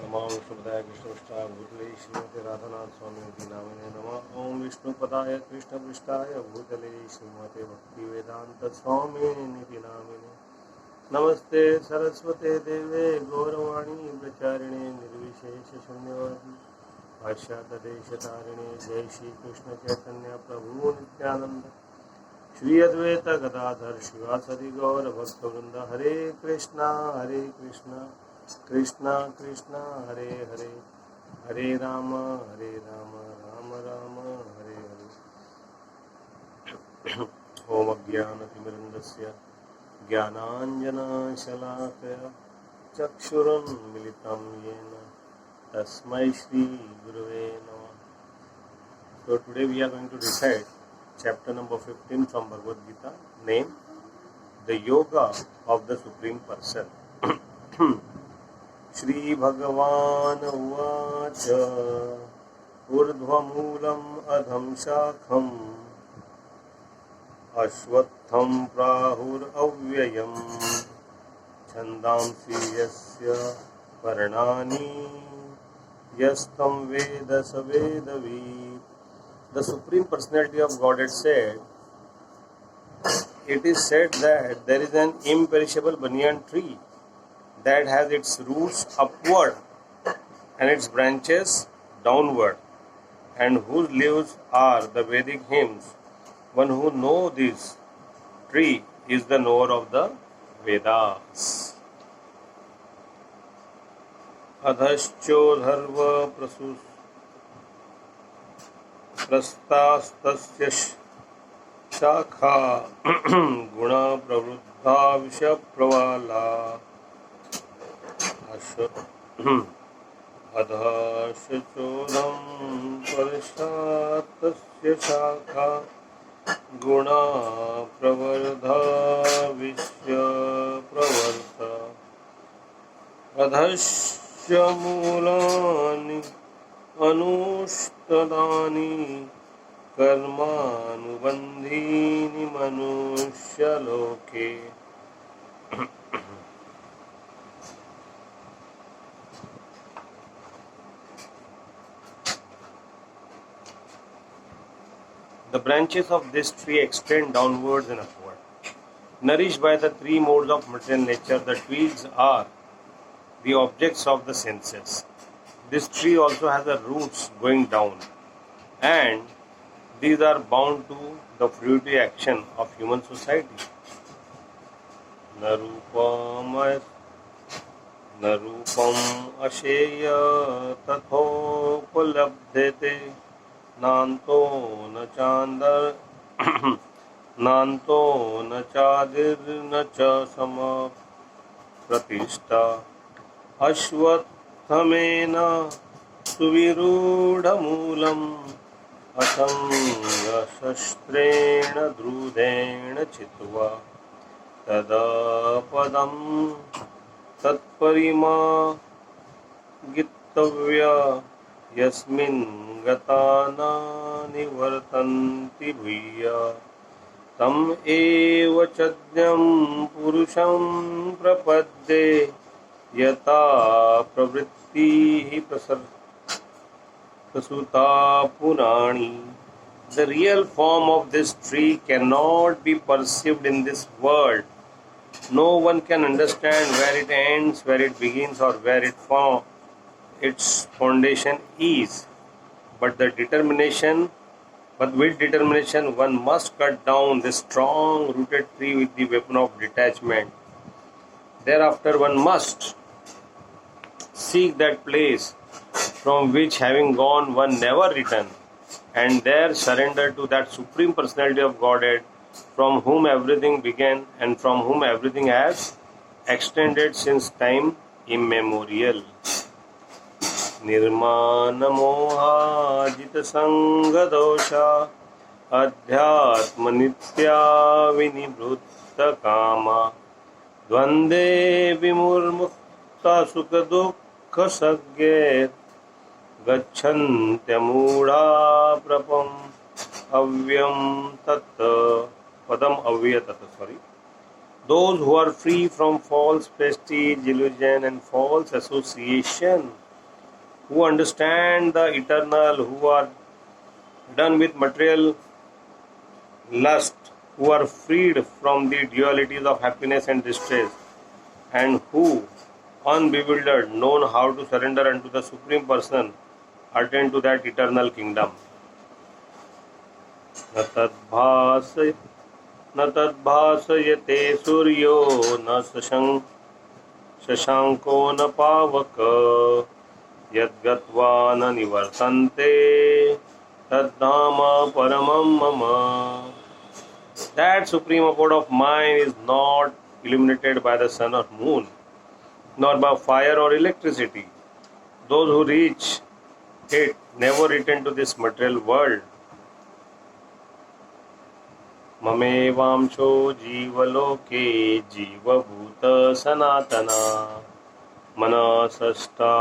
नमः विष्णुपदाय कृष्णपृष्ठाय भूतले श्रीमते राधानाथ स्वामी नामिने नमः। ओम विष्णुपदाय कृष्णपृष्ठाय भूतले श्रीमते भक्तिवेदांत स्वामी नामिने नमस्ते सरस्वते देवे गौरवाणी प्रचारिणे निर्विशेष शून्यवादी भाष्यादेशतारिणे जय श्री कृष्ण चैतन्य प्रभु नित्यानंद श्री अद्वैत गदाधर शिवासदि गौर भक्तवृंद हरे कृष्णा कृष्णा कृष्णा हरे हरे हरे राम राम राम हरे हरे। ओम अज्ञानतिमिरन्दस्य ज्ञानाञ्जनशलाकया चक्षुरुन्मिलितं येन तस्मै श्री गुरुवे नमः। So today we are going to recite chapter number 15 from Bhagavad Gita, named The Yoga of the Supreme Person. Shri Bhagavan Uvacha Urdhvamulam Adham Shakham Ashwatham Prahur Avyayam Chandamsi Yasya Varnani Yastam Veda Savedavi. The Supreme Personality of Godhead said, it is said that there is an imperishable banyan tree that has its roots upward and its branches downward, and whose leaves are the Vedic hymns. One who knows this tree is the knower of the Vedas. Adhaschodharva prastastasya shakha guna pravruddha vishapravala अधश्चोदं परशातस्य शाखा गुणा प्रवर्धा विश्य प्रवर्त अधश्च मूलानि अनुष्ठदानि कर्मानुबन्धीनि मनुष्यलोके। The branches of this tree extend downwards and upward. Nourished by the three modes of material nature, the twigs are the objects of the senses. This tree also has the roots going down, and these are bound to the fruitive action of human society. Narupam asheya tathopalabdhete Nanto na chandar Nanto na chadir na cha sama pratishta Ashwathamena suvirudhamulam Asanga shastrena drudena chitva Tadapadam tatparima gittavya Yasmin Gatana nivartanti bhuyya tam eva chadyam purusham prapadde yata pravritti prasuta purani. The real form of this tree cannot be perceived in this world. No one can understand where it ends, where it begins, or where its foundation is. But with determination, one must cut down this strong rooted tree with the weapon of detachment. Thereafter, one must seek that place from which, having gone, one never return, and there surrender to that Supreme Personality of Godhead, from whom everything began and from whom everything has extended since time immemorial. निर्मानमोहाजित संगदोषा अध्यात्मनित्या विनिवृत्त कामा द्वंद्वे विमुर्मुक्ता सुख दुःख सज्ञेत गच्छन्त्यमूढा प्रपम अव्यम तत् पदम अव्य तत् Those who are free from false prestige, illusion and false association who understand the eternal, who are done with material lust, who are freed from the dualities of happiness and distress, and who, unbewildered, know how to surrender unto the Supreme Person, attain to that eternal kingdom. न तद्भास न तद्भासयते सूर्यो न शशांको न पावक यद्गत्वा न निवर्तन्ते तद्धाम परमं मम. That supreme abode of mine is not illuminated by the sun or moon, nor by fire or electricity. Those who reach it never return to this material world. ममेवांशो जीवलोके जीवभूत सनातना मनसष्टा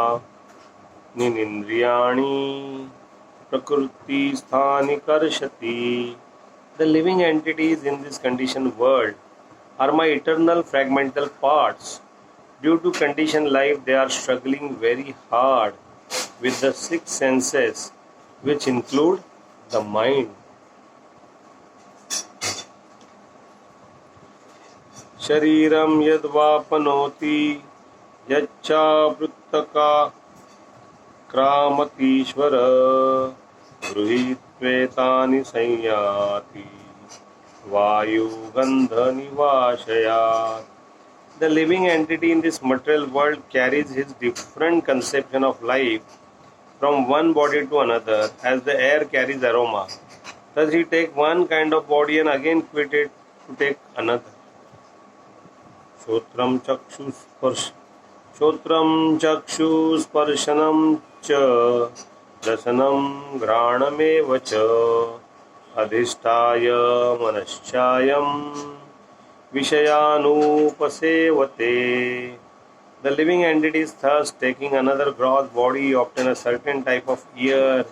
निन्द्रियाणि प्रकृतिस्थानि कर्षति. The living entities in this conditioned world are my eternal fragmental parts. Due to conditioned life, they are struggling very hard with the six senses, which include the mind. शरीरं यद्वापनोति यच्चावृत्तका क्रामतीश्वर गृहीत्वेतानि संयाति वायुगन्धनिवाशयात्. The living entity in this material world carries his different conception of life from one body to another, as the air carries aroma. Thus he takes one kind of body and again quit it to take another. श्रोत्रं चक्षुस्पर्शनं च रसनं घ्राणमेव च अधिष्ठाय मनश्चायं विषयानुपसेवते. The living entities thus taking another gross body obtain a certain type of ear,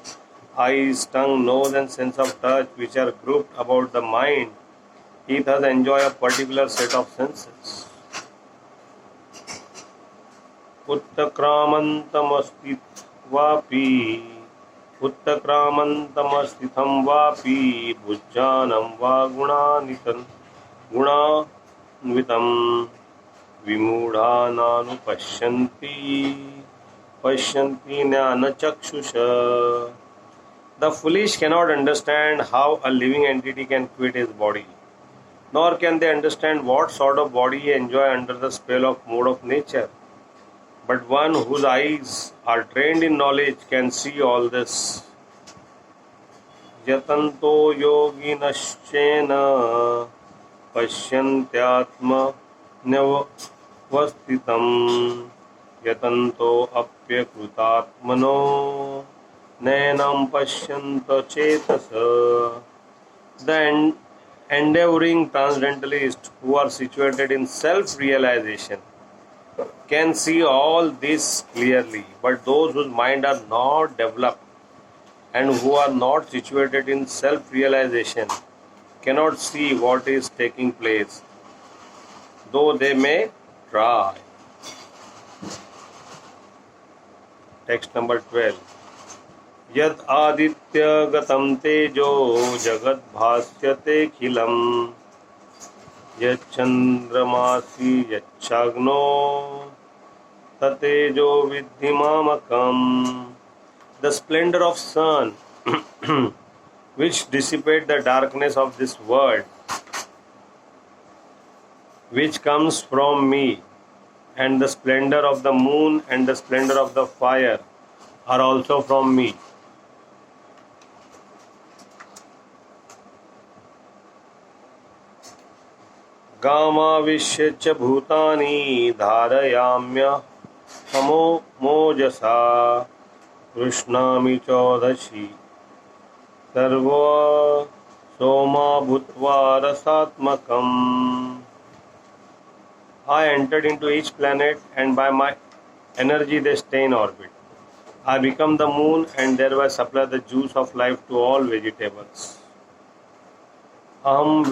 eyes, tongue, nose and sense of touch which are grouped about the mind. He thus enjoy a particular set of senses. उत्तक्रामन्तमस्थितं वापि भुजानं वा गुणान्वितं विमूढानानुपश्यन्ति ज्ञानचक्षुषा. The foolish cannot understand how a living entity can quit his body, nor can they understand what sort of body he enjoy under the spell of mode of nature. But one whose eyes are trained in knowledge can see all this. Yatanto yoginashchena pasyantyatmanyavasthitam yatanto apyakrutatmano nainam pasyanta chetasa. The endeavoring transcendentalists who are situated in self-realization can see all this clearly, but those whose mind are not developed and who are not situated in self-realization cannot see what is taking place, though they may try. Text number 12. Yad aditya gatam tejo jagat bhasyate khilam यच्चन्द्रमासि यच्चाग्नो ततेजो विद्धि मामकम्. The splendor of sun which dissipate the darkness of this world, which comes from me, and the splendor of the moon and the splendor of the fire are also from me. गामाविश्य च भूतानि धारयाम्यहमो मोजसा कृष्णामि चौदशी सर्व सोमा भूत्वा रसात्मकम्. I entered into each planet and by my energy they stay in orbit. I become the moon and thereby supply the juice of life to all vegetables. Aham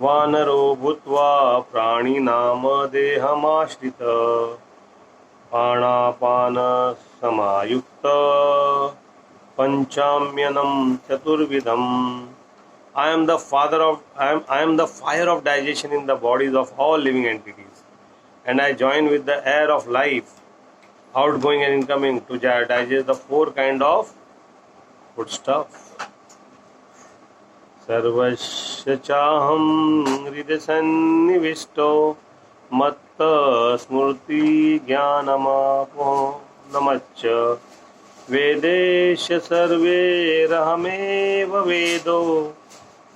वानरो भूत्वा प्राणिनाम देहमाश्रित प्राणापान समायुक्त पंचाम्यनम चतुर्विधम. I am the fire of digestion in the bodies of all living entities, and I join with the air of life, outgoing and incoming, to digest the four kind of foodstuff. सर्वस्य चाहं हृदि सन्निविष्टो मत्त स्मृति ज्ञानमापो नमच्च वेदेश सर्वैरहमेव वेदो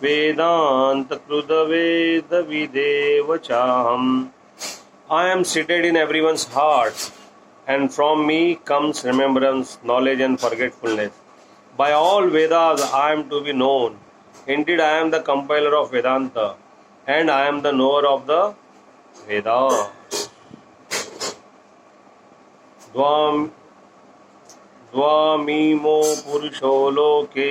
वेदांत कृद वेद विदेव चाहम. I am seated in everyone's heart, and from me comes remembrance, knowledge and forgetfulness. By all Vedas I am to be known. Indeed, I am the compiler of Vedanta, and I am the knower of the Vedas. Dvamimo Purusho Loke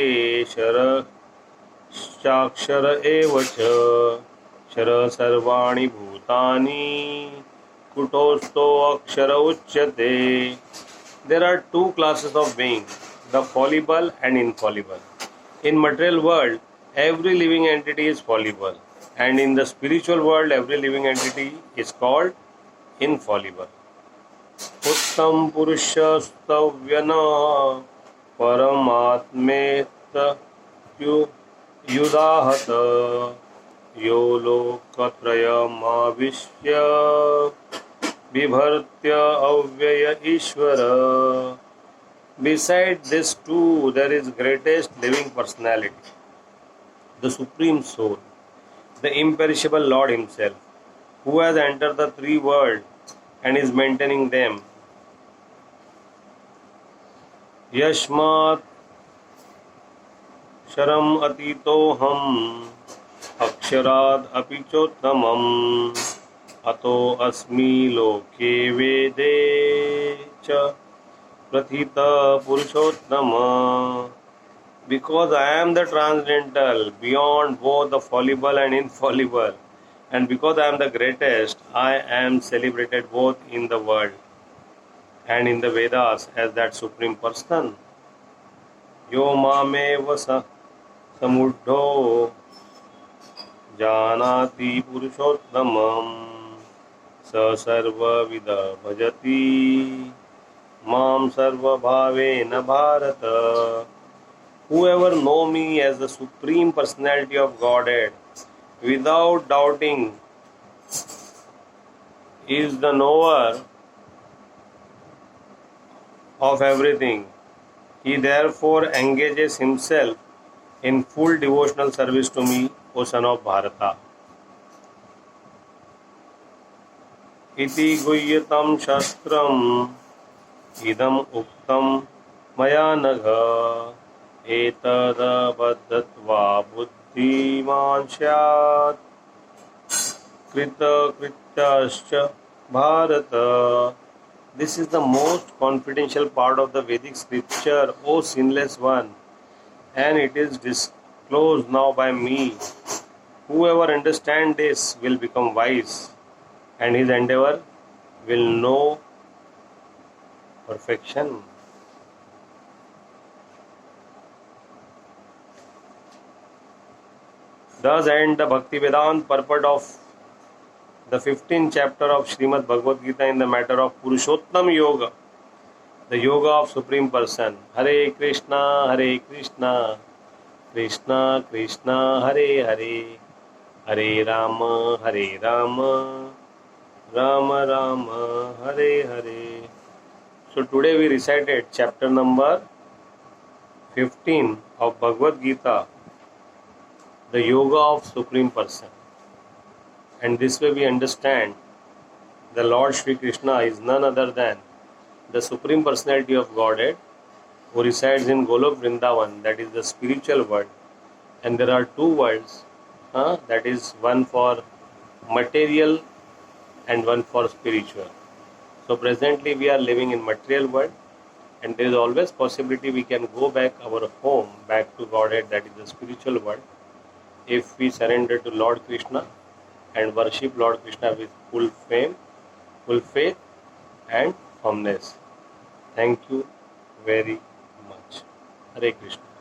Shakshar Eva Cha Shara Sarvani Bhutani Kutosto Akshara Uchyate. There are two classes of beings, the fallible and infallible. In material world, every living entity is fallible, and in the spiritual world, every living entity is called infallible. Uttam Purushastavyana Paramatmet Yudahata Yo Lokatrayamavishya Vibhartya Avyaya Ishvara. Beside these two, there is greatest living personality, the Supreme Soul, the imperishable Lord Himself, who has entered the three worlds and is maintaining them. Yashmat Sharam Atitoham Aksharad Apichottamam Ato Asmi Loke Vede Cha Prathita Purushottama. Because I am the transcendental, beyond both the fallible and infallible, and because I am the greatest, I am celebrated both in the world and in the Vedas as that Supreme Person. Yo mameva samuddho janati purushottamam sa sarva vida bhajati mam sarva bhavena bharata. Whoever know me as the Supreme Personality of Godhead without doubting is the knower of everything. He therefore engages himself in full devotional service to me, O son of Bharata. Iti guyyatam shastram idam uktam maya nagha etada baddhatva buddhiman syat krita krityascha bharata. This is the most confidential part of the Vedic scripture, O sinless one, and it is disclosed now by me. Whoever understands this will become wise, and his endeavor will know perfection. Thus end the Bhakti Vedanta purport of the 15th chapter of Srimad Bhagavad Gita in the matter of Purushottam Yoga, the Yoga of Supreme Person. Hare Krishna, Krishna Krishna, Hare Hare, Hare Rama, Rama Rama, Hare Hare. So today we recited chapter number 15 of Bhagavad Gita, the Yoga of Supreme Person. And this way we understand the Lord Shri Krishna is none other than the Supreme Personality of Godhead who resides in Golok Vrindavan, that is the spiritual world. And there are two worlds, that is one for material and one for spiritual. So presently we are living in material world, and there is always possibility we can go back our home, back to Godhead, that is the spiritual world, if we surrender to Lord Krishna and worship Lord Krishna with full faith and uniformness. Thank you very much. Hare Krishna.